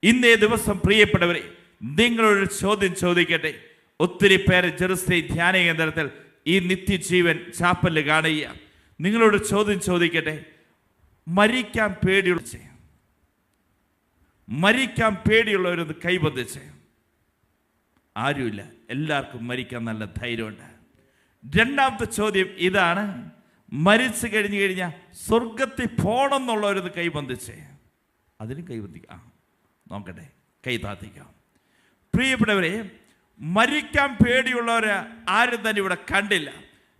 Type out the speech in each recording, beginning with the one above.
ഇന്നേ ദിവസം പ്രിയപ്പെട്ടവരെ, നിങ്ങളൊരു ചോദ്യം ചോദിക്കട്ടെ. ഒത്തിരി പേര് ജെറുസലേം ധ്യാന കേന്ദ്രത്തിൽ ഈ നിത്യജീവൻ ചാപ്പല് കാണുക. നിങ്ങളോട് ചോദ്യം ചോദിക്കട്ടെ, മരിക്കാൻ പേടിയുള്ളവരൊന്ന് കൈബന്ധിച്ച്. ആരുമില്ല, എല്ലാവർക്കും മരിക്കാൻ നല്ല ധൈര്യമുണ്ട്. രണ്ടാമത്തെ ചോദ്യം ഇതാണ്, മരിച്ചു കഴിഞ്ഞാൽ സ്വർഗത്തിൽ പോകണം എന്നുള്ളവരൊന്ന് കൈബന്ധിച്ച്. അതിനും കൈബന്ധിക്കാം, നോക്കട്ടെ, കൈ താത്തിക്കാം. പ്രിയപ്പെട്ടവരെ, മരിക്കാൻ പേടിയുള്ളവരെ ആരും തന്നെ ഇവിടെ കണ്ടില്ല.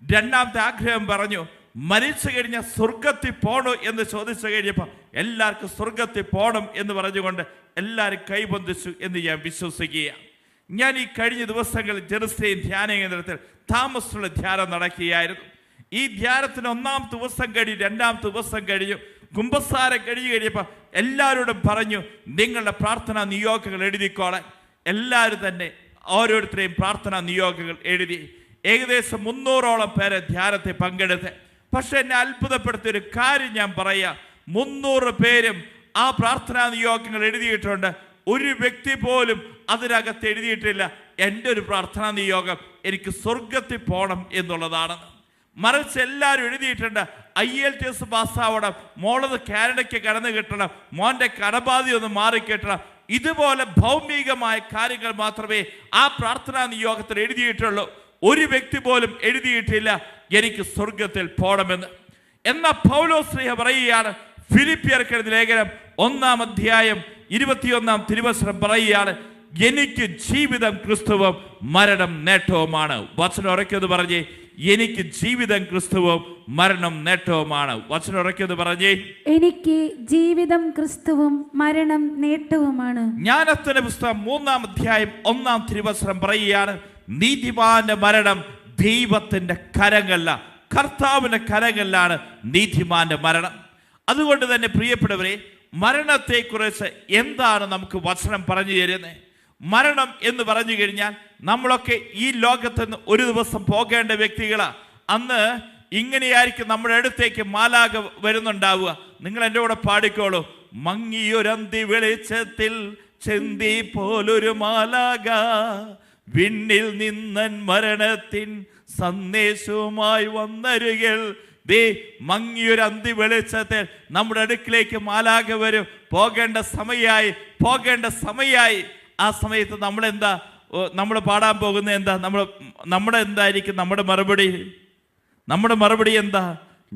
രണ്ടാമത്തെ ആഗ്രഹം പറഞ്ഞു, മരിച്ചു കഴിഞ്ഞാൽ സ്വർഗത്തിൽ പോകണോ എന്ന് ചോദിച്ചു കഴിഞ്ഞപ്പോൾ എല്ലാവർക്കും സ്വർഗത്തിൽ പോകണം എന്ന് പറഞ്ഞുകൊണ്ട് എല്ലാവരും കൈബന്ധിച്ചു എന്ന് ഞാൻ വിശ്വസിക്കുക. ഞാൻ ഈ കഴിഞ്ഞ ദിവസങ്ങളിൽ ജെറുസലേം ധ്യാന കേന്ദ്രത്തിൽ താമസമുള്ള ധ്യാനം നടക്കുകയായിരുന്നു. ഈ ധ്യാനത്തിന് ഒന്നാമത്തെ ദിവസം കഴിഞ്ഞു, രണ്ടാമത്തെ ദിവസം കഴിഞ്ഞു, കുമ്പസാരം കഴിഞ്ഞപ്പോൾ എല്ലാവരോടും പറഞ്ഞു, നിങ്ങളുടെ പ്രാർത്ഥനാ നിയോഗങ്ങൾ എഴുതിക്കോളാൻ. എല്ലാവരും തന്നെ ഓരോരുത്തരെയും പ്രാർത്ഥനാ നിയോഗങ്ങൾ എഴുതി. ഏകദേശം 300ഓളം പേരെ ധ്യാനത്തെ പങ്കെടുത്ത്. പക്ഷെ എന്നെ അത്ഭുതപ്പെടുത്തിയൊരു കാര്യം ഞാൻ പറയാം, 300 പേരും ആ പ്രാർത്ഥനാ നിയോഗങ്ങൾ എഴുതിയിട്ടുണ്ട്. ഒരു വ്യക്തി പോലും അതിനകത്ത് എഴുതിയിട്ടില്ല എൻ്റെ ഒരു പ്രാർത്ഥനാ നിയോഗം എനിക്ക് സ്വർഗത്തിൽ പോകണം എന്നുള്ളതാണ്. മറിച്ച് എല്ലാവരും എഴുതിയിട്ടുണ്ട്, IELTS പാസ്സാവണം, മോളത് കാനഡയ്ക്ക് കടന്നു കിട്ടണം, മോൻ്റെ കടബാധി ഒന്ന് മാറിക്കിട്ടണം. ഇതുപോലെ ഭൗമികമായ കാര്യങ്ങൾ മാത്രമേ ആ പ്രാർത്ഥനാ നിയോഗത്തിൽ എഴുതിയിട്ടുള്ളൂ. ഒരു വ്യക്തി പോലും എഴുതിയിട്ടില്ല എനിക്ക് സ്വർഗത്തിൽ പോകണമെന്ന്. എന്നാൽ പൗലോസ് ശ്ലീഹ പറയുകയാണ്, ഫിലിപ്പിയർക്ക് എഴുതിയ ലേഖനം 1-ാം അധ്യായം 21-ാം തിരുവചനം പറയുകയാണ്, എനിക്ക് ജീവിതം ക്രിസ്തുവും മരണം നേട്ടവുമാണ്. വചനം ഉറക്കെന്ന് പറഞ്ഞേ, എനിക്ക് ജീവിതം ക്രിസ്തുവും മരണം നേട്ടവുമാണ്. വചനം ഉറക്കെന്ന് പറഞ്ഞേ, എനിക്ക് ജീവിതം ക്രിസ്തുവും മരണം നേട്ടവുമാണ്. ജ്ഞാനത്തിന്റെ പുസ്തകം 3-ാം അധ്യായം 1-ാം തിരുവചനം പറയുകയാണ്, നീതിമാന്റെ മരണം ദൈവത്തിന്റെ കരങ്ങളില, കർത്താവിന്റെ കരങ്ങളിലാണ് നീതിമാന്റെ മരണം. അതുകൊണ്ട് തന്നെ പ്രിയപ്പെട്ടവരെ, മരണത്തെക്കുറിച്ച് എന്താണ് നമുക്ക് വചനം പറഞ്ഞു തരുന്നത്? മരണം എന്ന് പറഞ്ഞു കഴിഞ്ഞാൽ നമ്മളൊക്കെ ഈ ലോകത്ത് നിന്ന് ഒരു ദിവസം പോകേണ്ട വ്യക്തികളാണ്. അന്ന് ഇങ്ങനെയായിരിക്കും നമ്മുടെ അടുത്തേക്ക് മാലാഖ വരുന്നുണ്ടാവുക. നിങ്ങൾ എൻ്റെ കൂടെ പാടിക്കോളൂ, മങ്ങിയൊരന്തി വെളിച്ചത്തിൽ ചെന്തി പോലൊരു മാലാഖ വിണ്ണിൽ നിന്നൻ മരണത്തിൻ സന്ദേശവുമായി വന്നരുകിൽ. ദേ മങ്ങിയൊരു അന്തി വെളിച്ചത്തിൽ നമ്മുടെ അടുക്കിലേക്ക് മാലാഖ വരും. പോകേണ്ട സമയമായി. ആ സമയത്ത് നമ്മൾ പാടാൻ പോകുന്ന എന്താ? നമ്മുടെ എന്തായിരിക്കും നമ്മുടെ മറുപടി എന്താ?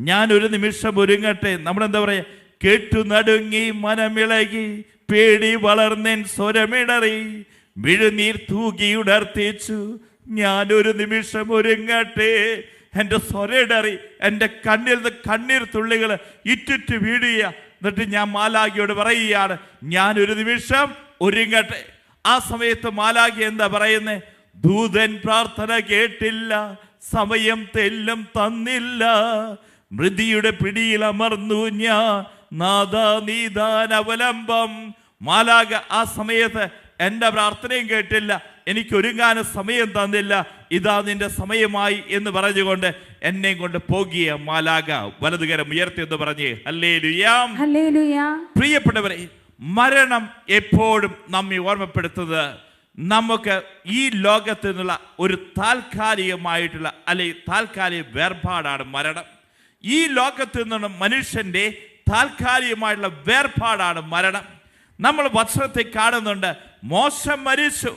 ഞാൻ ഒരു നിമിഷം ഒരുങ്ങട്ടെ. നമ്മളെന്താ പറയാ? കേട്ടു നടുങ്ങി മനമിളകി പേടി വളർന്നെൻ സ്വരമിടറി മിഴുനീർ തൂകിയുടർത്തിച്ചു ഞാനൊരു നിമിഷം ഒരുങ്ങട്ടെ. എൻ്റെ സ്വരമിടറി, എൻ്റെ കണ്ണിൽ നിന്ന് കണ്ണീർ തുള്ളികൾ ഇറ്റിറ്റ് വീഴുക. എന്നിട്ട് ഞാൻ മാലാഖയോട് പറയുകയാണ്, ഞാനൊരു നിമിഷം ഒരുങ്ങട്ടെ. ആ സമയത്ത് മാലാഖ എന്താ പറയുന്നേ? ദൂതൻ പ്രാർത്ഥന കേട്ടില്ല, സമയം തെല്ലും തന്നില്ല, മൃതിയുടെ പിടിയിൽ അമർന്നു ഞാൻ, നാദാ നീദാൻ അവലംബം. മാലാഖ ആ സമയത്ത് എൻ്റെ പ്രാർത്ഥനയും കേട്ടില്ല, എനിക്ക് ഒരുങ്ങാനും സമയം തന്നില്ല. ഇതാ നിന്റെ സമയമായി എന്ന് പറഞ്ഞുകൊണ്ട് എന്നെ കൊണ്ട് പോകിയ മാലാഖ വലതുകരം ഉയർത്തി എന്ന് പറഞ്ഞ് ഹല്ലേലൂയ. പ്രിയപ്പെട്ടവരെ, മരണം എപ്പോഴും നമ്മെ ഓർമ്മപ്പെടുത്തുന്നത് നമുക്ക് ഈ ലോകത്തിൽ നിന്നുള്ള ഒരു താൽക്കാലികമായിട്ടുള്ള അല്ലെങ്കിൽ താൽക്കാലിക വേർപാടാണ് മരണം. ഈ ലോകത്തിൽ നിന്നുള്ള മനുഷ്യൻ്റെ താൽക്കാലികമായിട്ടുള്ള വേർപാടാണ് മരണം. നമ്മൾ വചനത്തെ കാണുന്നുണ്ട്, മോശ മരിച്ചു.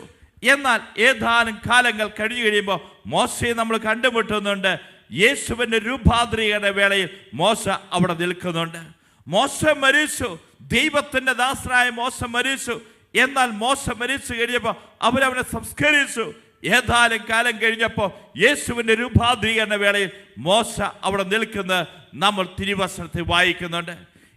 എന്നാൽ ഏതാനും കാലങ്ങൾ കഴിഞ്ഞു കഴിയുമ്പോൾ മോശയെ നമ്മൾ കണ്ടുമുട്ടുന്നുണ്ട്. യേശുവിൻ്റെ രൂപാന്തരീകരണ വേളയിൽ മോശ അവിടെ നിൽക്കുന്നുണ്ട്. മോശ മരിച്ചു, ദൈവത്തിൻ്റെ ദാസനായ മോശ മരിച്ചു. എന്നാൽ മോശ മരിച്ചു കഴിഞ്ഞപ്പോൾ അവരവനെ സംസ്കരിച്ചു. ഏതാനും കാലം കഴിഞ്ഞപ്പോൾ യേശുവിൻ്റെ രൂപാന്തരീകരണ വേളയിൽ മോശ അവിടെ നിൽക്കുന്നത് നമ്മൾ തിരുവചനത്തിൽ വായിക്കുന്നുണ്ട്.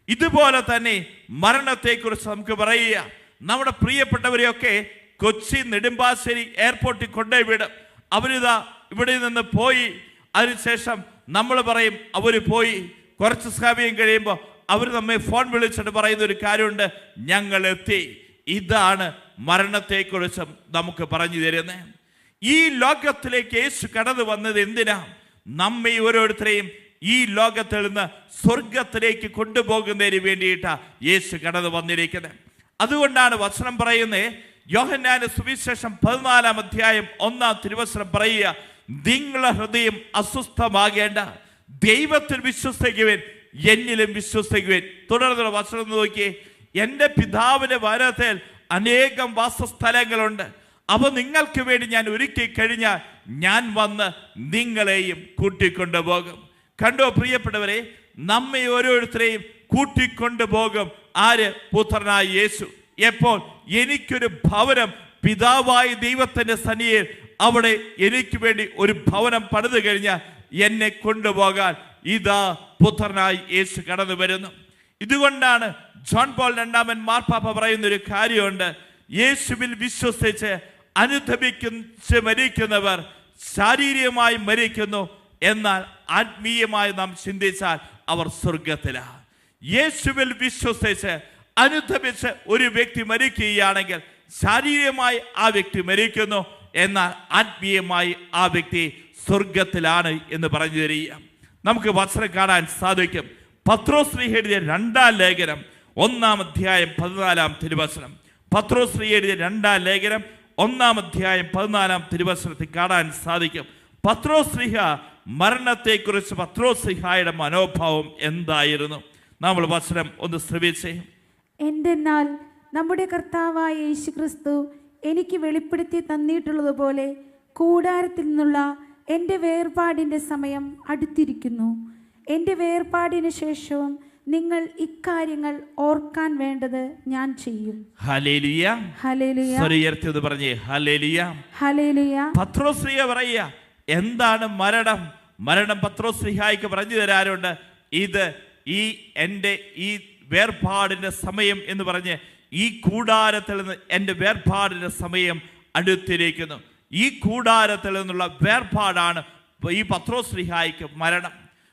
ഇതുപോലെ തന്നെ മരണത്തെക്കുറിച്ച് നമുക്ക് പറയുക. നമ്മുടെ പ്രിയപ്പെട്ടവരെയൊക്കെ കൊച്ചി നെടുമ്പാശ്ശേരി എയർപോർട്ടിൽ കൊണ്ടുപോയി വിടും. അവരിതാ ഇവിടെ നിന്ന് പോയി. അതിനുശേഷം നമ്മൾ പറയും അവർ പോയി. കുറച്ച് സമയം കഴിയുമ്പോൾ അവർ നമ്മെ ഫോൺ വിളിച്ചിട്ട് പറയുന്ന ഒരു കാര്യമുണ്ട്, ഞങ്ങൾ എത്തി. ഇതാണ് മരണത്തെക്കുറിച്ച് നമുക്ക് പറഞ്ഞു തരുന്നത്. ഈ ലോകത്തിലേക്ക് യേശു കടന്നു വന്നത് എന്തിനാ? നമ്മെ ഓരോരുത്തരെയും ഈ ലോകത്തിൽ നിന്ന് സ്വർഗത്തിലേക്ക് കൊണ്ടുപോകുന്നതിന് വേണ്ടിയിട്ടാണ് യേശു കടന്നു വന്നിരിക്കുന്നത്. അതുകൊണ്ടാണ് വചനം പറയുന്നത്, യോഹന്നാന്റെ സുവിശേഷം 14-ാം അധ്യായം 1-ാം തിരുവചനം പറയുക, നിങ്ങളുടെ ഹൃദയം അസ്വസ്ഥമാകേണ്ട, ദൈവത്തിൽ വിശ്വസിക്കുവിൻ, എന്നിലും വിശ്വസിക്കുവിൻ. തുടർന്നുള്ള വചനം നോക്കിയേ, എൻ്റെ പിതാവിന്റെ ഭവനത്തിൽ അനേകം വാസസ്ഥലങ്ങളുണ്ട്, അവ നിങ്ങൾക്ക് വേണ്ടി ഞാൻ ഒരുക്കി കഴിഞ്ഞാൽ ഞാൻ വന്ന് നിങ്ങളെയും കൂട്ടിക്കൊണ്ടുപോകും. കണ്ടോ പ്രിയപ്പെട്ടവരെ, നമ്മെ ഓരോരുത്തരെയും കൂട്ടിക്കൊണ്ടുപോകും. ആര്? പുത്രനായ യേശു. എപ്പോൾ? എനിക്കൊരു ഭവനം പിതാവായ ദൈവത്തിന്റെ സന്നിധിയിൽ അവിടെ എനിക്ക് വേണ്ടി ഒരു ഭവനം പണിത് കഴിഞ്ഞാൽ എന്നെ കൊണ്ടുപോകാൻ ഇതാ പുത്രനായി യേശു കടന്നു വരുന്നു. ഇതുകൊണ്ടാണ് ജോൺ പോൾ രണ്ടാമൻ മാർപ്പാപ്പ പറയുന്ന ഒരു കാര്യമുണ്ട്, യേശുവിൽ വിശ്വസിച്ച് അനുദപിച്ച് മരിക്കുന്നവർ ശാരീരികമായി മരിക്കുന്നു, എന്നാൽ ആത്മീയമായി നാം ചിന്തിച്ചാൽ അവർ സ്വർഗത്തിലാണ്. യേശുവിൽ വിശ്വസിച്ച് അനുദപിച്ച് ഒരു വ്യക്തി മരിക്കുകയാണെങ്കിൽ ശാരീരികമായി ആ വ്യക്തി മരിക്കുന്നു, എന്നാൽ ആത്മീയമായി ആ വ്യക്തി സ്വർഗത്തിലാണ് എന്ന് പറഞ്ഞു തരിക. നമുക്ക് വചനം കാണാൻ സാധിക്കും. പത്രോസ് എഴുതിയ 2-ാം ലേഖനം 1-ാം അധ്യായം 14-ാം തിരുവചനം. പത്രോസ് എഴുതിയ 2-ാം ലേഖനം 1-ാം അധ്യായം 14-ാം തിരുവചനത്തിൽ കാണാൻ സാധിക്കും. പത്രോസ് മരണത്തെക്കുറിച്ച് പത്രോസ് മനോഭാവം എന്തായിരുന്നു? നമ്മൾ വചനം ഒന്ന് ശ്രവിച്ചേ. എന്തെന്നാൽ നമ്മുടെ കർത്താവായ യേശുക്രിസ്തു എനിക്ക് വെളിപ്പെടുത്തി തന്നിട്ടുള്ളതുപോലെ കൂടാരത്തിൽ നിന്നുള്ള എൻ്റെ വേർപാടിൻ്റെ സമയം അടുത്തിരിക്കുന്നു. എൻ്റെ വേർപാടിന് ശേഷവും നിങ്ങൾ ഇക്കാര്യങ്ങൾ ഓർക്കാൻ വേണ്ടത് ഞാൻ ചെയ്യും. ഹല്ലേലൂയ, ഹല്ലേലൂയ, സ്വരമുയർത്തി പറഞ്ഞേ ഹല്ലേലൂയ, ഹല്ലേലൂയ. പത്രോസ് പറയുക, എന്താണ് മരണം? മരണം പത്രോസ് പറഞ്ഞു തരാറുണ്ട്. ഇത് എൻ്റെ ഈ വേർപാടിൻ്റെ സമയം എന്ന് പറഞ്ഞ് ഈ കൂടാരത്തിൽ നിന്ന് എൻ്റെ വേർപാടിൻ്റെ സമയം അടുത്തിരിക്കുന്നു. ഈ കൂടാരത്തിൽ നിന്നുള്ള വേർപാടാണ് ഈ പത്രോസ് മരണം.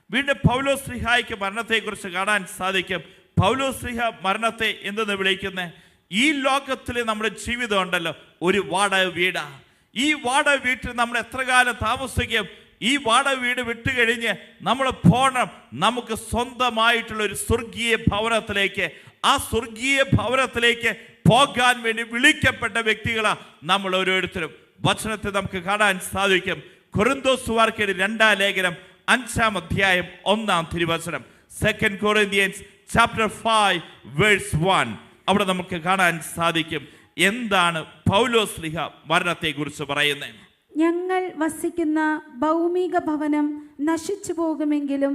വീണ്ടും പൗലോസ് മരണത്തെക്കുറിച്ച് കാണാൻ സാധിക്കും. പൗലോസ് മരണത്തെ എന്തെന്ന് വിളിക്കുന്നത്? ഈ ലോകത്തിലെ നമ്മുടെ ജീവിതം ഉണ്ടല്ലോ, ഒരു വാടക വീടാണ്. ഈ വാടക വീട്ടിൽ നമ്മൾ എത്ര കാലം താമസിക്കും? ഈ വാടക വീട് വിട്ടുകഴിഞ്ഞ് നമ്മൾ പോകണം നമുക്ക് സ്വന്തമായിട്ടുള്ള ഒരു സ്വർഗീയ ഭവനത്തിലേക്ക്. ആ സ്വർഗീയ ഭവനത്തിലേക്ക് പോകാൻ വേണ്ടി വിളിക്കപ്പെട്ട വ്യക്തികളാണ് നമ്മൾ ഓരോരുത്തരും. വചനത്തെ നമുക്ക് കാണാൻ സാധിക്കും. കൊരിന്തോസുകാർക്ക് 2-ാം ലേഖനം 5-ാം അധ്യായം 1-ാം തിരുവചനം. 2 Corinthians chapter 5 verse 1. അവിടെ നമുക്ക് കാണാൻ സാധിക്കും എന്താണ് പൗലോസ് മരണത്തെ കുറിച്ച് പറയുന്നത്. ഞങ്ങൾ വസിക്കുന്ന ഭൗമിക ഭവനം നശിച്ചു പോകുമെങ്കിലും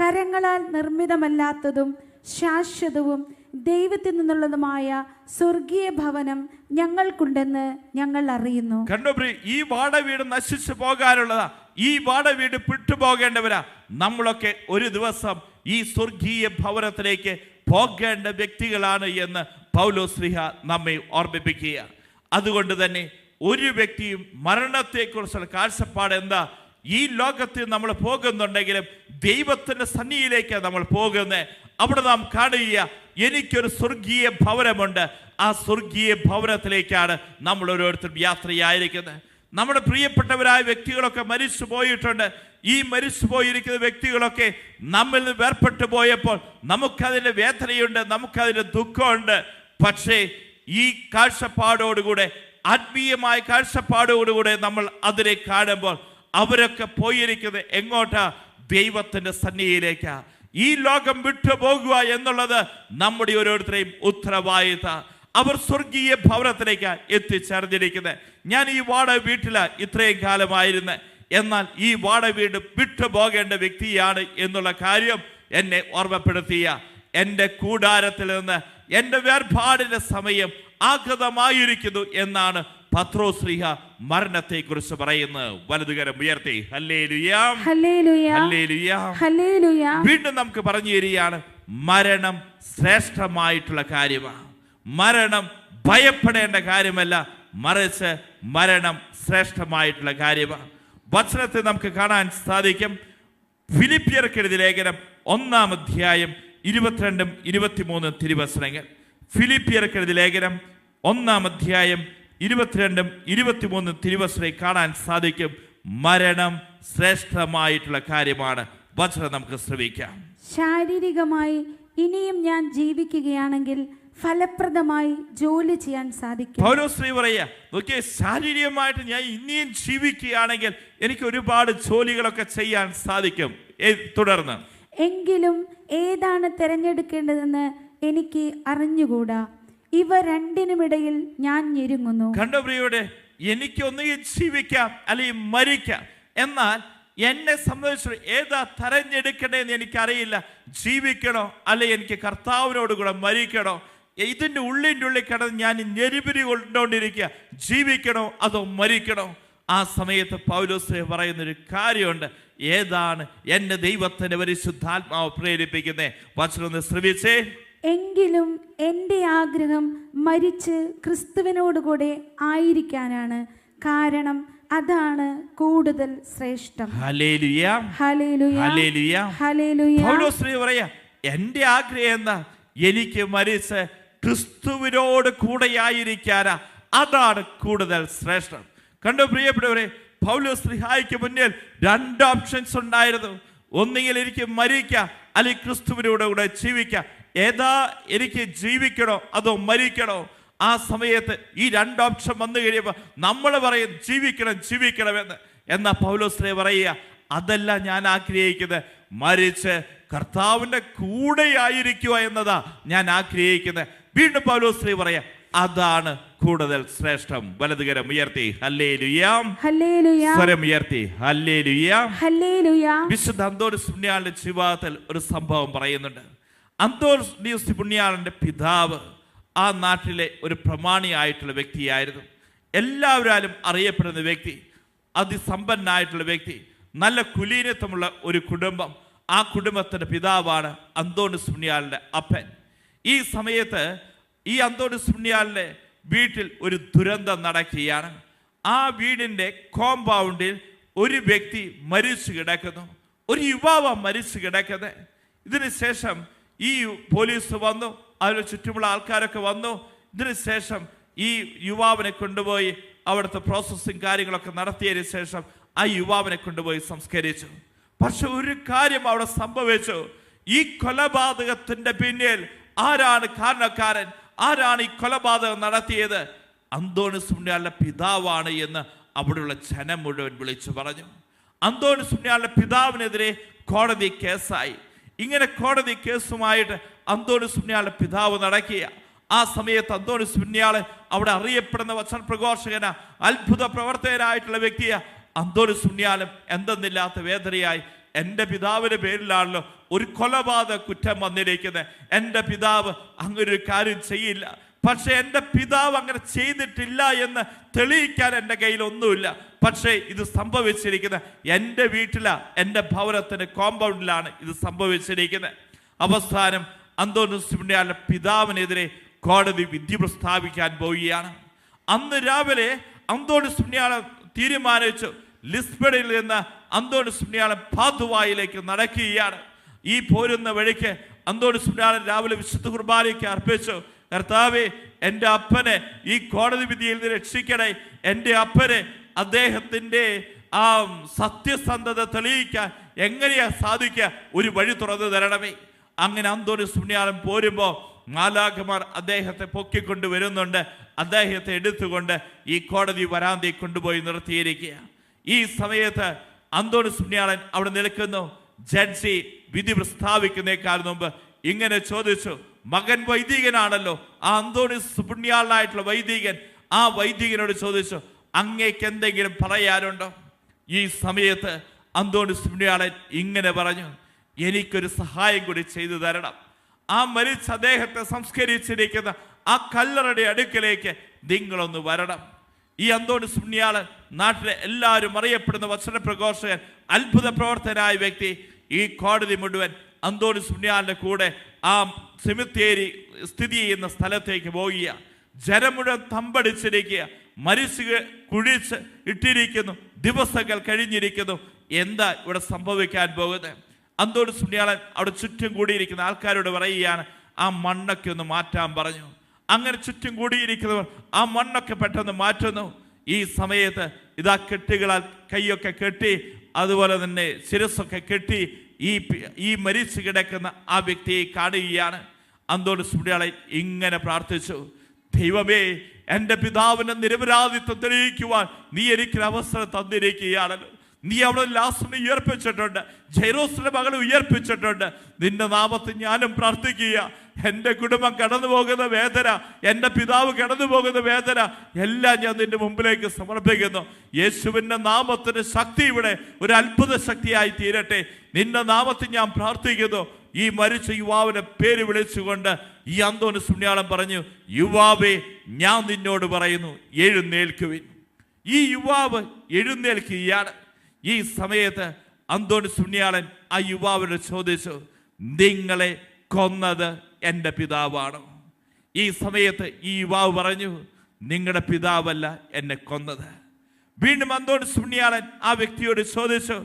കരങ്ങളാൽ നിർമ്മിതമല്ലാത്തതും ശാശ്വതവും ദൈവത്തിൽ നിന്നുള്ളതുമായ സ്വർഗീയ ഭവനം ഞങ്ങൾക്കുണ്ടെന്ന് ഞങ്ങൾ അറിയുന്നു. കണ്ടോ, ഈ വാടക വീട് നശിച്ചു പോകാനുള്ളതാ. ഈ വാടക വീട് വിട്ടുപോകേണ്ടവരാ. നമ്മളൊക്കെ ഒരു ദിവസം ഈ സ്വർഗീയ ഭവനത്തിലേക്ക് പോകേണ്ട വ്യക്തികളാണ് എന്ന് പൗലോസ് നമ്മെ ഓർമ്മിപ്പിക്കുക. അതുകൊണ്ട് തന്നെ ഒരു വ്യക്തിയും മരണത്തെക്കുറിച്ചുള്ള കാഴ്ചപ്പാട് എന്താ? ഈ ലോകത്തിൽ നമ്മൾ പോകുന്നുണ്ടെങ്കിലും ദൈവത്തിന്റെ സന്നിധിയിലേക്ക് നമ്മൾ പോകുന്നത്. അവിടെ നാം കാണുക, എനിക്കൊരു സ്വർഗീയ ഭവനമുണ്ട്. ആ സ്വർഗീയ ഭവനത്തിലേക്കാണ് നമ്മൾ ഓരോരുത്തരും യാത്രയായിരിക്കുന്നത്. നമ്മുടെ പ്രിയപ്പെട്ടവരായ വ്യക്തികളൊക്കെ മരിച്ചു പോയിട്ടുണ്ട്. ഈ മരിച്ചു പോയിരിക്കുന്ന വ്യക്തികളൊക്കെ നമ്മിൽ നിന്ന് വേർപെട്ടു പോയപ്പോൾ നമുക്കതിൻ്റെ വേദനയുണ്ട്, നമുക്കതിൻ്റെ ദുഃഖമുണ്ട്. പക്ഷേ ഈ കാഴ്ചപ്പാടോടുകൂടെ, ആത്മീയമായ കാഴ്ചപ്പാടോടുകൂടെ നമ്മൾ അതിനെ കാണുമ്പോൾ അവരൊക്കെ പോയിരിക്കുന്നത് എങ്ങോട്ടാ? ദൈവത്തിന്റെ സന്നിധിയിലേക്കാ. ഈ ലോകം വിട്ടുപോകുക എന്നുള്ളത് നമ്മുടെ ഓരോരുത്തരെയും ഉത്തരവാദിത്തം. അവർ സ്വർഗീയ ഭവനത്തിലേക്ക് എത്തിച്ചേർന്നിരിക്കുന്നത്. ഞാൻ ഈ വാടക വീട്ടിലാണ് ഇത്രയും കാലമായിരുന്നത്, എന്നാൽ ഈ വാടക വീട് വിട്ടുപോകേണ്ട വ്യക്തിയാണ് എന്നുള്ള കാര്യം എന്നെ ഓർമ്മപ്പെടുത്തിയ എൻ്റെ കൂടാരത്തിൽ നിന്ന് എൻ്റെ വേർപാടിന്റെ സമയം ആഗതമായിരിക്കുന്നു എന്നാണ് പത്രോസ് മരണത്തെ കുറിച്ച് പറയുന്നത്. വലതുകരം ഉയർത്തി ഹല്ലേലൂയ, ഹല്ലേലൂയ, ഹല്ലേലൂയ, ഹല്ലേലൂയ. വീണ്ടും നമുക്ക് പറഞ്ഞു തരികയാണ്, മരണം ശ്രേഷ്ഠമായിട്ടുള്ള കാര്യമാണ്. മരണം ഭയപ്പെടേണ്ട കാര്യമല്ല, മറിച്ച് മരണം ശ്രേഷ്ഠമായിട്ടുള്ള കാര്യമാണ്. വചനത്തെ നമുക്ക് കാണാൻ സാധിക്കും. ഫിലിപ്പിയർക്ക് എഴുതിയ ലേഖനം 1-ാം അധ്യായം 22-ഉം 23-ഉം തിരുവചനങ്ങൾ. ഫിലിപ്പിയർക്ക് എഴുതിയ ലേഖനം 1-ാം അധ്യായം 22-ഉം 23-ഉം തിരുവചനം കാണാൻ സാധിക്കും. മരണം ശ്രേഷ്ഠമായിട്ടുള്ള കാര്യമാണ്. വചനം നമുക്ക് ശ്രവിക്കാം. ശാരീരികമായി ഇനിയും ഞാൻ ജീവിക്കുകയാണെങ്കിൽ ഫലപ്രദമായി ജോലി ചെയ്യാൻ സാധിക്കും. പൗലോസ് പറയാ, നോക്കിയേ, ശാരീരികമായിട്ട് ഞാൻ ഇനിയും ജീവിക്കുകയാണെങ്കിൽ എനിക്ക് ഒരുപാട് ജോലികളൊക്കെ ചെയ്യാൻ സാധിക്കും. തുടർന്ന്, എങ്കിലും ഏതാണ് തിരഞ്ഞെടുക്കേണ്ടതെന്ന് എനിക്ക് അറിഞ്ഞുകൂടാ, ഇവ രണ്ടിനുമിടയിൽ ഞാൻ ഞെരുങ്ങുന്നു. കണ്ടോ പ്രിയയുടെ, എനിക്ക് ഒന്നുകിൽ ജീവിക്കാം അല്ലെങ്കിൽ മരിക്കാം. എന്നാൽ എന്നെ സംബന്ധിച്ച് ഏതാ തെരഞ്ഞെടുക്കണേന്ന് എനിക്കറിയില്ല. ജീവിക്കണോ അല്ലെങ്കിൽ എനിക്ക് കർത്താവിനോട് കൂടെ മരിക്കണോ? ഇതിൻ്റെ ഉള്ളിൽ കിടന്ന് ഞാൻ ഞെരുപിരി കൊണ്ടുകൊണ്ടിരിക്കുക, ജീവിക്കണോ അതോ മരിക്കണോ? ആ സമയത്ത് പൗലോസ് പറയുന്നൊരു കാര്യമുണ്ട്, ഏതാണ് എന്നെ ദൈവത്തിന്റെ പരിശുദ്ധാത്മാവ് പ്രേരിപ്പിക്കുന്നേ? വചനം ശ്രവിച്ചേ. എങ്കിലും എൻ്റെ ആഗ്രഹം മരിച്ച് ക്രിസ്തുവിനോടുകൂടെ ആയിരിക്കാനാണ്, കാരണം അതാണ് കൂടുതൽ ശ്രേഷ്ഠം. Hallelujah, hallelujah, hallelujah, hallelujah. Paulose പറയാ, എൻ്റെ ആഗ്രഹം എന്താ? എനിക്ക് മരിച്ച് ക്രിസ്തുവിനോട് കൂടെയായിരിക്കാനാ, അതാണ് കൂടുതൽ ശ്രേഷ്ഠം. കണ്ടോ പ്രിയപ്പെട്ടവരെ, പൗലോസ് ശ്ലീഹായ്ക്ക് മുന്നിൽ 2 ഓപ്ഷൻസ് ഉണ്ടായിരുന്നു. ഒന്നുകിൽ എനിക്ക് മരിക്കാം അല്ലെങ്കിൽ ക്രിസ്തുവിനോട് കൂടെ ജീവിക്കാം. ഏതാ എനിക്ക് ജീവിക്കണോ അതോ മരിക്കണോ? ആ സമയത്ത് ഈ 2 ഓപ്ഷൻ വന്നു കഴിയുമ്പോൾ നമ്മൾ പറയും ജീവിക്കണമെന്ന്. എന്നാൽ പൗലോസ് പറയുക, അതല്ല ഞാൻ ആഗ്രഹിക്കുന്നത്, മരിച്ച് കർത്താവിൻ്റെ കൂടെയായിരിക്കുക എന്നതാ ഞാൻ ആഗ്രഹിക്കുന്നത്. വീണ്ടും പൗലോസ് പറയാ, അതാണ് കൂടുതൽ ശ്രേഷ്ഠം. വലതുകരം ഉയർത്തി ഹല്ലേലൂയ, ഹല്ലേലൂയ, സ്വരം ഉയർത്തി ഹല്ലേലൂയ, ഹല്ലേലൂയ. വിശുദ്ധ അന്തോണിയോസ് പുണ്യാളന്റെ ജീവിതത്തിൽ ഒരു സംഭവം പറയുന്നുണ്ട്. അന്തോണിയോസ് പുണ്യാളന്റെ പിതാവ് ആ നാട്ടിലെ ഒരു പ്രമാണിയായിട്ടുള്ള വ്യക്തിയായിരുന്നു. എല്ലാവരും അറിയപ്പെടുന്ന വ്യക്തി, അതിസമ്പന്നനായിട്ടുള്ള വ്യക്തി, നല്ല കുലീനത്വമുള്ള ഒരു കുടുംബം. ആ കുടുംബത്തിൻ്റെ പിതാവാണ് അന്തോണിയോസ് പുണ്യാളന്റെ അപ്പൻ. ഈ സമയത്ത് ഈ അന്തോണിയോസ് പുണ്യാളന്റെ വീട്ടിൽ ഒരു ദുരന്തം നടക്കുകയാണ്. ആ വീടിൻ്റെ കോമ്പൗണ്ടിൽ ഒരു വ്യക്തി മരിച്ചു കിടക്കുന്നു, ഒരു യുവാവ് മരിച്ചു കിടക്കുന്നത്. ഇതിന് ശേഷം ഈ പോലീസ് വന്നു, അതിന് ചുറ്റുമുള്ള ആൾക്കാരൊക്കെ വന്നു. ഇതിന് ശേഷം ഈ യുവാവിനെ കൊണ്ടുപോയി അവിടുത്തെ പ്രോസസ്സിങ് കാര്യങ്ങളൊക്കെ നടത്തിയതിന് ശേഷം ആ യുവാവിനെ കൊണ്ടുപോയി സംസ്കരിച്ചു. പക്ഷെ ഒരു കാര്യം അവിടെ സംഭവിച്ചു. ഈ കൊലപാതകത്തിന്റെ പിന്നിൽ ആരാണ് കാരണക്കാരൻ? ആരാണ് ഈ കൊലപാതകം നടത്തിയത്? അന്തോണിയോസ് പുണ്യാളന്റെ പിതാവാണ് എന്ന് അവിടെയുള്ള ജനം മുഴുവൻ വിളിച്ചു പറഞ്ഞു. അന്തോണിയോസ് പുണ്യാളന്റെ പിതാവിനെതിരെ കോടതി കേസായി. ഇങ്ങനെ കോടതി കേസുമായിട്ട് അന്തോണിയോസ് പുണ്യാളന്റെ പിതാവ് നടക്കുക. ആ സമയത്ത് അന്തോണിയോസ് പുണ്യാളൻ അവിടെ അറിയപ്പെടുന്ന വചനപ്രഘോഷകന, അത്ഭുത പ്രവർത്തകനായിട്ടുള്ള വ്യക്തിയാ. അന്തോണിയോസ് പുണ്യാളൻ എന്തെന്നില്ലാത്ത വേദനയായി, എൻ്റെ പിതാവിൻ്റെ പേരിലാണല്ലോ ഒരു കൊലപാതക കുറ്റം വന്നിരിക്കുന്നത്. എൻ്റെ പിതാവ് അങ്ങനൊരു കാര്യം ചെയ്യില്ല, പക്ഷെ എൻ്റെ പിതാവ് അങ്ങനെ ചെയ്തിട്ടില്ല എന്ന് തെളിയിക്കാൻ എൻ്റെ കയ്യിൽ ഒന്നുമില്ല. പക്ഷേ ഇത് സംഭവിച്ചിരിക്കുന്നത് എൻ്റെ വീട്ടിലാണ്, എൻ്റെ ഭവനത്തിൻ്റെ കോമ്പൗണ്ടിലാണ് ഇത് സംഭവിച്ചിരിക്കുന്നത്. അവസാനം അന്തോണിയോസ് പുണ്യാളന്റെ പിതാവിനെതിരെ കോടതി വിധി പ്രസ്താവിക്കാൻ പോവുകയാണ്. അന്ന് രാവിലെ അന്തോണിയോസ് പുണ്യാളൻ തീരുമാനിച്ചു, ലിസ്ബണിൽ നിന്ന് അന്തോണിയോസ് പുണ്യാളൻ പാദുവായിലേക്ക് നടക്കുകയാണ്. ഈ പോരുന്ന വഴിക്ക് അന്തോണിയോസ് പുണ്യാളൻ രാവിലെ വിശുദ്ധ കുർബാനയ്ക്ക് അർപ്പിച്ചു, കർത്താവേ, എൻ്റെ അപ്പനെ ഈ കോടതി വിധിയിൽ നിന്ന് രക്ഷിക്കണേ. എൻ്റെ അപ്പനെ അദ്ദേഹത്തിൻ്റെ ആ സത്യസന്ധത തെളിയിക്കാൻ എങ്ങനെയാ സാധിക്കുക? ഒരു വഴി തുറന്നു തരണമേ. അങ്ങനെ അന്തോണിയോസ് പുണ്യാളൻ പോരുമ്പോൾ മാലാഖമാർ അദ്ദേഹത്തെ പൊക്കിക്കൊണ്ട് വരുന്നുണ്ട്. അദ്ദേഹത്തെ എടുത്തുകൊണ്ട് ഈ കോടതി വരാന്തയിൽ കൊണ്ടുപോയി നിർത്തിയിരിക്കുക. ഈ സമയത്ത് അന്തോണിയോസ് പുണ്യാളൻ അവിടെ നിൽക്കുന്നു. ജഡ്ജി വിധി പ്രസ്താവിക്കുന്നേക്കാൾ മുമ്പ് ഇങ്ങനെ ചോദിച്ചു, മകൻ വൈദികനാണല്ലോ, ആ അന്തോണിയോസ് പുണ്യാളനായിട്ടുള്ള വൈദികൻ, ആ വൈദികനോട് ചോദിച്ചു, അങ്ങേക്ക് എന്തെങ്കിലും പറയാനുണ്ടോ? ഈ സമയത്ത് അന്തോണിയോസ് പുണ്യാളൻ ഇങ്ങനെ പറഞ്ഞു, എനിക്കൊരു സഹായം കൂടി ചെയ്തു തരണം. ആ മരിച്ച അദ്ദേഹത്തെ സംസ്കരിച്ചിരിക്കുന്ന ആ കല്ലറയുടെ അടുക്കലേക്ക് നിങ്ങളൊന്ന് വരണം. ഈ അന്തോണിയോസ് പുണ്യാളൻ നാട്ടിലെ എല്ലാവരും അറിയപ്പെടുന്ന വചനപ്രഘോഷകൻ, അത്ഭുത പ്രവർത്തനായ വ്യക്തി. ഈ കോടതി മുഴുവൻ അന്തോണിയോസ് പുണ്യാളന്റെ കൂടെ ആ സെമിത്തേരി സ്ഥിതി ചെയ്യുന്ന സ്ഥലത്തേക്ക് പോവുക. ജനം മുഴുവൻ തമ്പടിച്ചിരിക്കുക. മരിച്ചു കുഴിച്ച് ഇട്ടിരിക്കുന്നു, ദിവസങ്ങൾ കഴിഞ്ഞിരിക്കുന്നു. എന്താ ഇവിടെ സംഭവിക്കാൻ പോകുന്നത്? അന്തോണിയോസ് പുണ്യാളൻ അവിടെ ചുറ്റും കൂടിയിരിക്കുന്ന ആൾക്കാരോട് പറയുകയാണ്, ആ മണ്ണൊക്കെ ഒന്ന് മാറ്റാൻ പറഞ്ഞു. അങ്ങനെ ചുറ്റും കൂടിയിരിക്കുന്നവർ ആ മണ്ണൊക്കെ പെട്ടെന്ന് മാറ്റുന്നു. ഈ സമയത്ത് ഇതാ കെട്ടുകളാൽ കൈയൊക്കെ കെട്ടി, അതുപോലെ തന്നെ ശിരസ്സൊക്കെ കെട്ടി ഈ മരിച്ചു കിടക്കുന്ന ആ വ്യക്തിയെ കാണുകയാണ്. അന്തോണിസ് പുണ്യാളൻ ഇങ്ങനെ പ്രാർത്ഥിച്ചു, ദൈവമേ, എൻ്റെ പിതാവിൻ്റെ നിരപരാധിത്വം തെളിയിക്കുവാൻ നീ എനിക്കൊരു അവസരം തന്നിരിക്കുകയാണല്ലോ. നീ അവിടെ ലാസറിനെ ഉയർപ്പിച്ചിട്ടുണ്ട്, ജൈറോസിന്റെ മകളെ ഉയർപ്പിച്ചിട്ടുണ്ട്. നിന്റെ നാമത്തിൽ ഞാനും പ്രാർത്ഥിക്കുക. എൻ്റെ കുടുംബം കടന്നു പോകുന്ന വേദന, എൻ്റെ പിതാവ് കടന്നു പോകുന്ന വേദന എല്ലാം ഞാൻ നിന്റെ മുമ്പിലേക്ക് സമർപ്പിക്കുന്നു. യേശുവിൻ്റെ നാമത്തിന് ശക്തി ഇവിടെ ഒരു അത്ഭുത ശക്തിയായി തീരട്ടെ. നിന്റെ നാമത്തിൽ ഞാൻ പ്രാർത്ഥിക്കുന്നു. ഈ മരിച്ച യുവാവിനെ പേര് വിളിച്ചുകൊണ്ട് ഈ അന്തോണിസ് പുണ്യാളൻ പറഞ്ഞു, യുവാവേ, ഞാൻ നിന്നോട് പറയുന്നു, എഴുന്നേൽക്കുവിൻ. ഈ യുവാവ് എഴുന്നേൽക്കുകയാണ്. ഈ സമയത്ത് അന്തോണിസ് പുണ്യാളൻ ആ യുവാവിനോട് ചോദിച്ചു, നിങ്ങളെ കൊന്നത് എൻ്റെ പിതാവാണോ? ഈ സമയത്ത് ഈ യുവാവ് പറഞ്ഞു, നിങ്ങളുടെ പിതാവല്ല എന്നെ കൊന്നത്. വീണ്ടും അന്തോണിസ് പുണ്യാളൻ ആ വ്യക്തിയോട് ചോദിച്ചു,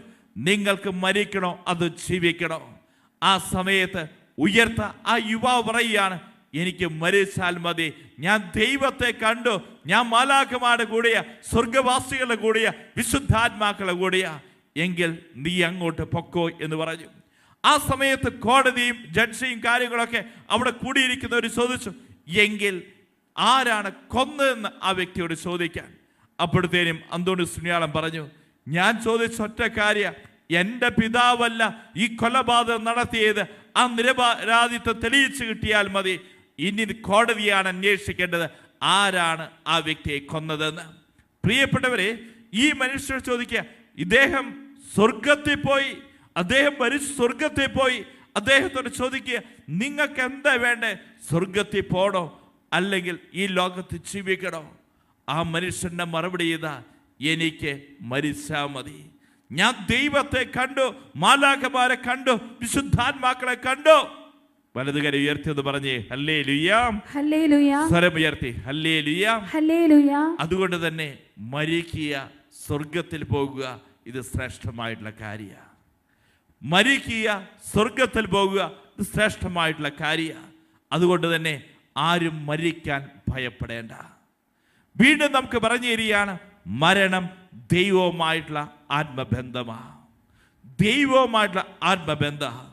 നിങ്ങൾക്ക് മരിക്കണോ അതോ ജീവിക്കണോ? ആ സമയത്ത് ഉയർത്ത ആ യുവാവ് പറയുകയാണ്, എനിക്ക് മരിച്ചാൽ മതി. ഞാൻ ദൈവത്തെ കണ്ടു, ഞാൻ മാലാഖമാരുടെ കൂടെയ, സ്വർഗവാസികളുടെ കൂടെയ, വിശുദ്ധാത്മാക്കളുടെ കൂടെയ. എങ്കിൽ നീ അങ്ങോട്ട് പൊക്കോ എന്ന് പറഞ്ഞു. ആ സമയത്ത് കോടതിയും ജഡ്ജിയും കാര്യങ്ങളൊക്കെ അവിടെ കൂടിയിരിക്കുന്നവർ ചോദിച്ചു, എങ്കിൽ ആരാണ് കൊന്നതെന്ന് ആ വ്യക്തിയോട് ചോദിക്കാൻ. അപ്പോഴത്തേനും അന്തോണിസ് പുണ്യാളൻ പറഞ്ഞു, ഞാൻ ചോദിച്ച ഒറ്റ കാര്യം, എൻ്റെ പിതാവല്ല ഈ കൊലപാതകം നടത്തിയത്. ആ നിരപരാധിത്വം തെളിയിച്ചു കിട്ടിയാൽ മതി. ഇനി കോടതിയാണ് അന്വേഷിക്കേണ്ടത് ആരാണ് ആ വ്യക്തിയെ കൊന്നതെന്ന്. പ്രിയപ്പെട്ടവരെ, ഈ മനുഷ്യർ ചോദിക്കുക, ഇദ്ദേഹം സ്വർഗത്തിൽ പോയി, അദ്ദേഹം മരിച്ച് സ്വർഗത്തിൽ പോയി. അദ്ദേഹത്തോട് ചോദിക്കുക, നിങ്ങൾക്ക് എന്താ വേണ്ടേ? സ്വർഗത്തിൽ പോണോ അല്ലെങ്കിൽ ഈ ലോകത്ത് ജീവിക്കണോ? ആ മനുഷ്യന്റെ മറുപടി ചെയ്താ, എനിക്ക് മരിച്ചാൽ മതി. ഞാൻ ദൈവത്തെ കണ്ടു, മാലാഖമാരെ കണ്ടു, വിശുദ്ധാത്മാക്കളെ കണ്ടു. വലതുകര ഉയർത്തിയെന്ന് പറഞ്ഞേ ഹല്ലേലൂയാ, ഹല്ലേലൂയാ. സ്വരം ഉയർത്തി ഹല്ലേലൂയാ, ഹല്ലേലൂയാ. അതുകൊണ്ട് തന്നെ മരിക്കുക, സ്വർഗത്തിൽ പോകുക, ഇത് ശ്രേഷ്ഠമായിട്ടുള്ള കാര്യമാണ്. മരിക്കുക, സ്വർഗത്തിൽ പോകുക, ഇത് ശ്രേഷ്ഠമായിട്ടുള്ള കാര്യമാണ്. അതുകൊണ്ട് തന്നെ ആരും മരിക്കാൻ ഭയപ്പെടേണ്ട. വീണ്ടും നമുക്ക് പറഞ്ഞു തരികയാണ്, മരണം ദൈവവുമായിട്ടുള്ള ആത്മബന്ധമാണ്. ദൈവവുമായിട്ടുള്ള ആത്മബന്ധമാണ്.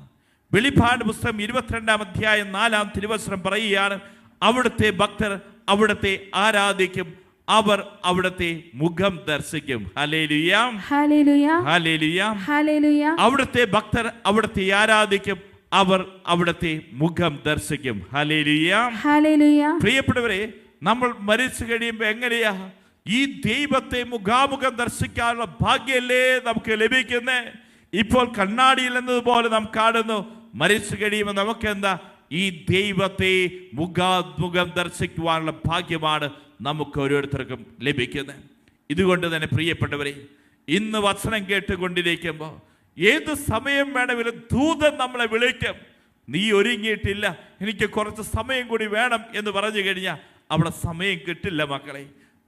വെളിപ്പാട് പുസ്തകം 22-ാം അധ്യായം 4-ാം തിരുവചനം പറയുകയാണ്, അവിടുത്തെ ഭക്തർ അവിടുത്തെ ആരാധിക്കും, അവർ അവിടുത്തെ മുഖം ദർശിക്കും. ഹല്ലേലൂയാ, ഹല്ലേലൂയാ, ഹല്ലേലൂയാ, ഹല്ലേലൂയാ. അവിടുത്തെ ഭക്തർ അവിടുത്തെ ആരാധിക്കും, അവർ അവിടുത്തെ മുഖം ദർശിക്കും. ഹല്ലേലൂയാ, ഹല്ലേലൂയാ. പ്രിയപ്പെട്ടവരെ, നമ്മൾ മരിച്ചു കഴിയുമ്പോൾ എങ്ങനെയാ ഈ ദൈവത്തെ മുഖാമുഖം ദർശിക്കാനുള്ള ഭാഗ്യമല്ലേ നമുക്ക് ലഭിക്കുന്നേ? ഇപ്പോൾ കണ്ണാടിയിൽ എന്നതുപോലെ നാം കാണുന്നു. മരിച്ചു കഴിയുമ്പോൾ നമുക്ക് എന്താ? ഈ ദൈവത്തെ മുഖാമുഖം ദർശിക്കുവാനുള്ള ഭാഗ്യമാണ് നമുക്ക് ഓരോരുത്തർക്കും ലഭിക്കുന്നത്. ഇതുകൊണ്ട് തന്നെ പ്രിയപ്പെട്ടവരെ, ഇന്ന് വചനം കേട്ടുകൊണ്ടിരിക്കുമ്പോൾ ഏത് സമയം വേണമെങ്കിലും ദൂതൻ നമ്മളെ വിളിക്കും. നീ ഒരുങ്ങിയിട്ടില്ല, എനിക്ക് കുറച്ച് സമയം കൂടി വേണം എന്ന് പറഞ്ഞു കഴിഞ്ഞാൽ അവിടെ സമയം കിട്ടില്ല മക്കളെ.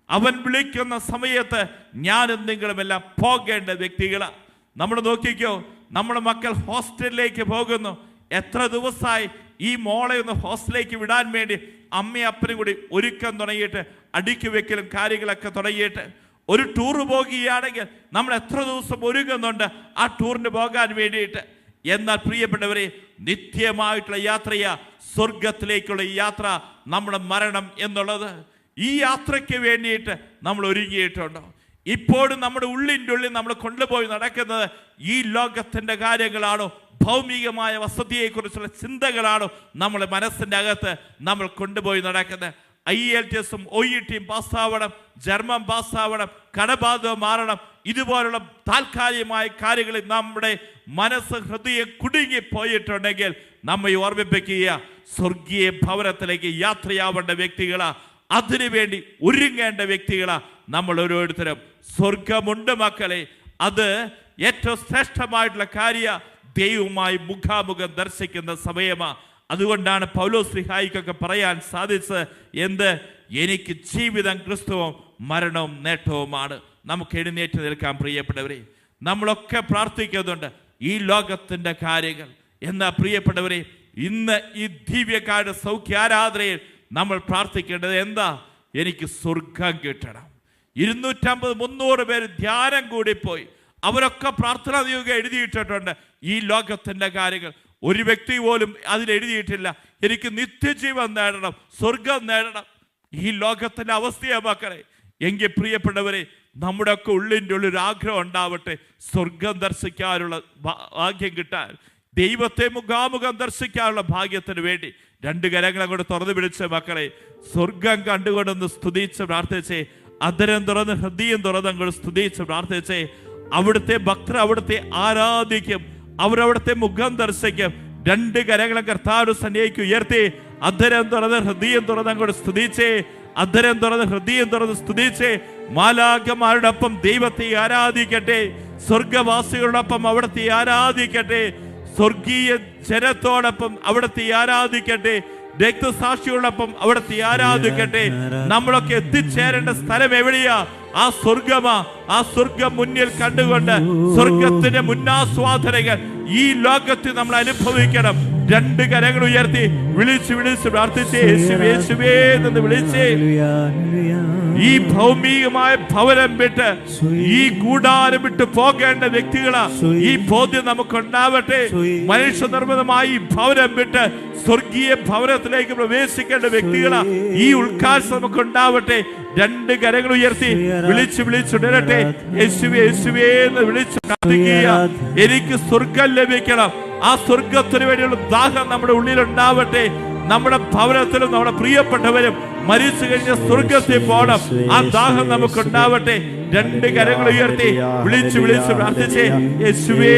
അവൻ വിളിക്കുന്ന സമയത്ത് ഞാനും നിങ്ങളുമെല്ലാം പോകേണ്ട വ്യക്തികളാണ്. നമ്മൾ നോക്കിക്കോ, നമ്മുടെ മക്കൾ ഹോസ്റ്റലിലേക്ക് പോകുന്നു. എത്ര ദിവസമായി ഈ മോളെ ഒന്ന് ഹോസ്റ്റലിലേക്ക് വിടാൻ വേണ്ടി അമ്മയും അപ്പനും കൂടി ഒരുക്കം തുടങ്ങിയിട്ട്, അടുക്കി വെക്കലും കാര്യങ്ങളൊക്കെ തുടങ്ങിയിട്ട്. ഒരു ടൂറ് പോകുകയാണെങ്കിൽ നമ്മൾ എത്ര ദിവസം ഒരുങ്ങുന്നുണ്ട് ആ ടൂറിന് പോകാൻ വേണ്ടിയിട്ട്. എന്നാൽ പ്രിയപ്പെട്ടവരെ, നിത്യമായിട്ടുള്ള യാത്രയാ, സ്വർഗത്തിലേക്കുള്ള യാത്ര, നമ്മുടെ മരണം എന്നുള്ളത്. ഈ യാത്രയ്ക്ക് വേണ്ടിയിട്ട് നമ്മൾ ഒരുങ്ങിയിട്ടുണ്ടോ? ഇപ്പോഴും നമ്മുടെ ഉള്ളിൻ്റെ ഉള്ളിൽ നമ്മൾ കൊണ്ടുപോയി നടക്കുന്നത് ഈ ലോകത്തിൻ്റെ കാര്യങ്ങളാണോ, ഭൗമികമായ വസതിയെക്കുറിച്ചുള്ള ചിന്തകളാണോ നമ്മുടെ മനസ്സിൻ്റെ അകത്ത് നമ്മൾ കൊണ്ടുപോയി നടക്കുന്നത്? IELTS-ഉം OET-യും പാസ്സാവണം, ജർമ്മൻ പാസ്സാവണം, കടബാധ്യത മാറണം, ഇതുപോലുള്ള താൽക്കാലികമായ കാര്യങ്ങളിൽ നമ്മുടെ മനസ്സ്, ഹൃദയം കുടുങ്ങിപ്പോയിട്ടുണ്ടെങ്കിൽ നമ്മെ ഓർമ്മിപ്പിക്കുക, സ്വർഗീയ ഭവനത്തിലേക്ക് യാത്രയാവേണ്ട വ്യക്തികളാ, അതിനുവേണ്ടി ഒരുങ്ങേണ്ട വ്യക്തികളാ നമ്മൾ ഓരോരുത്തരും. സ്വർഗമുണ്ട് മക്കളെ, അത് ഏറ്റവും ശ്രേഷ്ഠമായിട്ടുള്ള കാര്യ. ദൈവവുമായി മുഖാമുഖം ദർശിക്കുന്ന സമയമാ. അതുകൊണ്ടാണ് പൗലോസ് ശ്ലീഹായിക്കൊക്കെ പറയാൻ സാധിച്ചത്, എന്ത്? എനിക്ക് ജീവിതം ക്രിസ്തുവും മരണവും നേട്ടവുമാണ്. നമുക്ക് എഴുന്നേറ്റ് നിൽക്കാൻ പ്രിയപ്പെട്ടവരെ. നമ്മളൊക്കെ പ്രാർത്ഥിക്കുന്നുണ്ട് ഈ ലോകത്തിൻ്റെ കാര്യങ്ങൾ. എന്നാ പ്രിയപ്പെട്ടവരെ, ഇന്ന് ഈ ദിവ്യകാരുടെ സൗഖ്യാരാധനയിൽ നമ്മൾ പ്രാർത്ഥിക്കേണ്ടത് എന്താ? എനിക്ക് സ്വർഗം കിട്ടണം. 250-300 പേര് ധ്യാനം കൂടിപ്പോയി. അവരൊക്കെ പ്രാർത്ഥനാ നിയോഗം എഴുതിയിട്ടിട്ടുണ്ട്. ഈ ലോകത്തിൻ്റെ കാര്യങ്ങൾ ഒരു വ്യക്തി പോലും അതിലെഴുതിയിട്ടില്ല. എനിക്ക് നിത്യജീവൻ നേടണം, സ്വർഗം നേടണം. ഈ ലോകത്തിന്റെ അവസ്ഥയാ മക്കളെ. എങ്കിൽ പ്രിയപ്പെട്ടവരെ, നമ്മുടെ ഒക്കെ ഉള്ളിൻ്റെ ഉള്ളൊരു ആഗ്രഹം ഉണ്ടാവട്ടെ, സ്വർഗം ദർശിക്കാനുള്ള ഭാഗ്യം കിട്ടാൻ, ദൈവത്തെ മുഖാമുഖം ദർശിക്കാനുള്ള ഭാഗ്യത്തിന് വേണ്ടി 2 കരങ്ങൾ അങ്ങോട്ട് തുറന്നു പിടിച്ച മക്കളെ, സ്വർഗം കണ്ടുകൊണ്ടൊന്ന് സ്തുതിച്ച് പ്രാർത്ഥിച്ചേ. അധരം തുറന്ന് ഹൃദയം തുറന്ന് അങ്ങോട്ട് സ്തുതിച്ച് പ്രാർത്ഥിച്ചേ. അവിടുത്തെ ഭക്തർ അവിടുത്തെ ആരാധിക്കും, അവരവിടുത്തെ മുഖം ദർശിക്കും. 2 കരങ്ങളും കർത്താവ് സന്നിധിക്ക് ഉയർത്തി അധരം തുറന്ന് ഹൃദയം തുറന്ന് അങ്ങോട്ട് സ്തുതിച്ചേ. അധരം തുറന്ന് ഹൃദയം തുറന്ന് സ്തുതിച്ചേ. മാലാഖമാരോടൊപ്പം ദൈവത്തെ ആരാധിക്കട്ടെ, സ്വർഗവാസികളോടൊപ്പം അവിടുത്തെ ആരാധിക്കട്ടെ, സ്വർഗീയ ജനത്തോടൊപ്പം അവിടുത്തെ ആരാധിക്കട്ടെ, രക്തസാക്ഷികളോടൊപ്പം അവിടുത്തെ ആരാധിക്കട്ടെ. നമ്മളൊക്കെ എത്തിച്ചേരേണ്ട സ്ഥലം എവിടെയാ? ആ സ്വർഗമാ. ആ സ്വർഗം മുന്നിൽ കണ്ടുകൊണ്ട് സ്വർഗത്തിന്റെ മുന്നാസ്വാദനകൾ ഈ ലോകത്തിൽ നമ്മൾ അനുഭവിക്കണം. 2 കരങ്ങൾ ഉയർത്തി വിളിച്ച് വിളിച്ച് പ്രാർത്ഥിച്ചേ. യേശുവേ യേശുവേ എന്ന് വിളിച്ചേ. ഈ ഭൗമികമായ ഭവനം വിട്ട്, ഈ കൂടാരം വിട്ട് പോകേണ്ട വ്യക്തികളാ. ഈ ബോധ്യം നമുക്കുണ്ടാവട്ടെ. മനുഷ്യനിർമ്മിതമായി ഈ ഭവനം വിട്ട് സ്വർഗീയ ഭവനത്തിലേക്ക് പ്രവേശിക്കേണ്ട വ്യക്തികളാ. ഈ ഉൾക്കാഴ്ച നമുക്കുണ്ടാവട്ടെ. 2 കരങ്ങൾ ഉയർത്തി വിളിച്ച് വിളിച്ചുടരട്ടെ. യേശുവേ യേശുവേ എന്ന് വിളിച്ചു പ്രാർത്ഥിക്കുക. എനിക്ക് സ്വർഗം ലഭിക്കണം. ആ സ്വർഗത്തിന് വേണ്ടിയുള്ള ദാഹം നമ്മുടെ ഉള്ളിലുണ്ടാവട്ടെ. നമ്മുടെ ഭവനത്തിലും നമ്മുടെ പ്രിയപ്പെട്ടവരും മരിച്ചു കഴിഞ്ഞ സ്വർഗത്തിൽ പോകണം. ആ ദാഹം നമുക്കുണ്ടാവട്ടെ. 2 കരങ്ങൾ ഉയർത്തി വിളിച്ചു വിളിച്ച് പ്രാർത്ഥിച്ചേ. യേശുവേ.